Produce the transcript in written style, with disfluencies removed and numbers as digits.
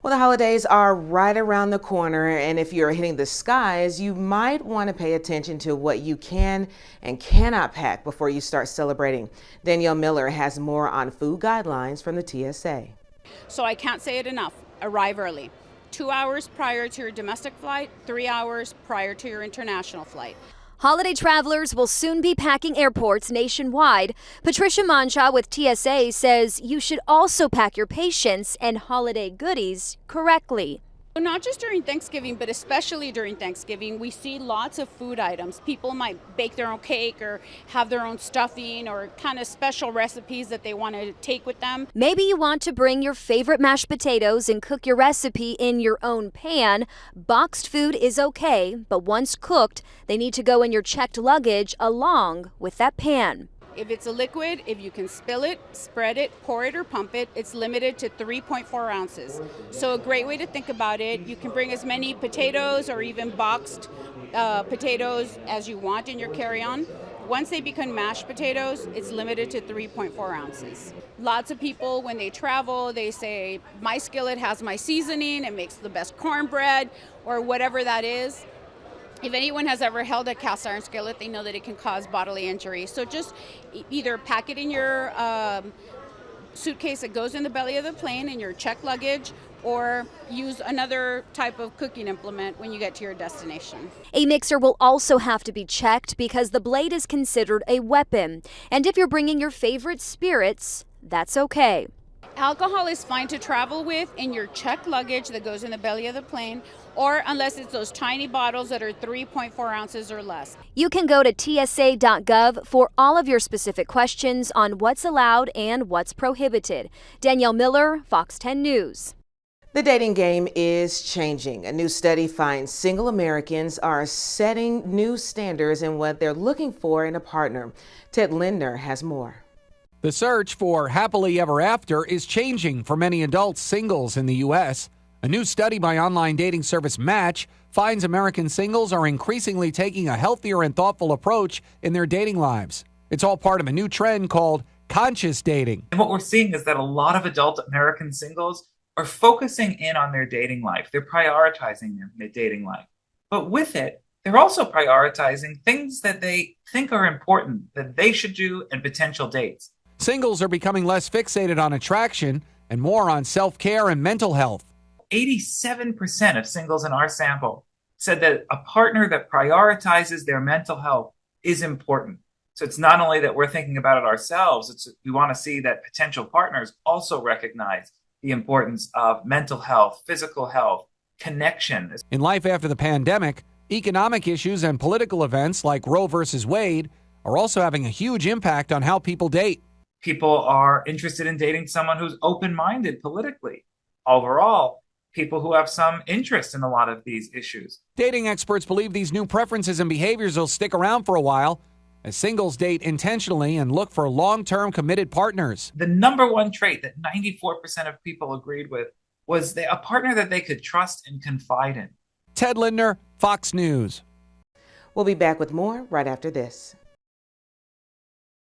Well, the holidays are right around the corner, and if you're hitting the skies, you might want to pay attention to what you can and cannot pack before you start celebrating. Danielle Miller has more on food guidelines from the TSA. So I can't say it enough. Arrive early. 2 hours prior to your domestic flight, 3 hours prior to your international flight. Holiday travelers will soon be packing airports nationwide. Patricia Mancha with TSA says you should also pack your patience and holiday goodies correctly. Not just during Thanksgiving, but especially during Thanksgiving, we see lots of food items. People might bake their own cake or have their own stuffing or kind of special recipes that they want to take with them. Maybe you want to bring your favorite mashed potatoes and cook your recipe in your own pan. Boxed food is okay, but once cooked, they need to go in your checked luggage along with that pan. If it's a liquid, if you can spill it, spread it, pour it, or pump it, it's limited to 3.4 ounces. So a great way to think about it, you can bring as many potatoes or even boxed potatoes as you want in your carry-on. Once they become mashed potatoes, it's limited to 3.4 ounces. Lots of people, when they travel, they say, my skillet has my seasoning, it makes the best cornbread, or whatever that is. If anyone has ever held a cast iron skillet, they know that it can cause bodily injury. So just either pack it in your suitcase that goes in the belly of the plane in your checked luggage, or use another type of cooking implement when you get to your destination. A mixer will also have to be checked because the blade is considered a weapon. And if you're bringing your favorite spirits, that's okay. Alcohol is fine to travel with in your checked luggage that goes in the belly of the plane, or unless it's those tiny bottles that are 3.4 ounces or less. You can go to TSA.gov for all of your specific questions on what's allowed and what's prohibited. Danielle Miller, Fox 10 News. The dating game is changing. A new study finds single Americans are setting new standards in what they're looking for in a partner. Ted Lindner has more. The search for happily ever after is changing for many adult singles in the U.S. A new study by online dating service Match finds American singles are increasingly taking a healthier and thoughtful approach in their dating lives. It's all part of a new trend called conscious dating. And what we're seeing is that a lot of adult American singles are focusing in on their dating life. They're prioritizing their dating life. But with it, they're also prioritizing things that they think are important that they should do and potential dates. Singles are becoming less fixated on attraction and more on self-care and mental health. 87% of singles in our sample said that a partner that prioritizes their mental health is important. So it's not only that we're thinking about it ourselves, we want to see that potential partners also recognize the importance of mental health, physical health, connection. In life after the pandemic, economic issues and political events like Roe versus Wade are also having a huge impact on how people date. People are interested in dating someone who's open-minded politically. Overall, people who have some interest in a lot of these issues. Dating experts believe these new preferences and behaviors will stick around for a while as singles date intentionally and look for long-term committed partners. The number one trait that 94% of people agreed with was a partner that they could trust and confide in. Ted Lindner, Fox News. We'll be back with more right after this.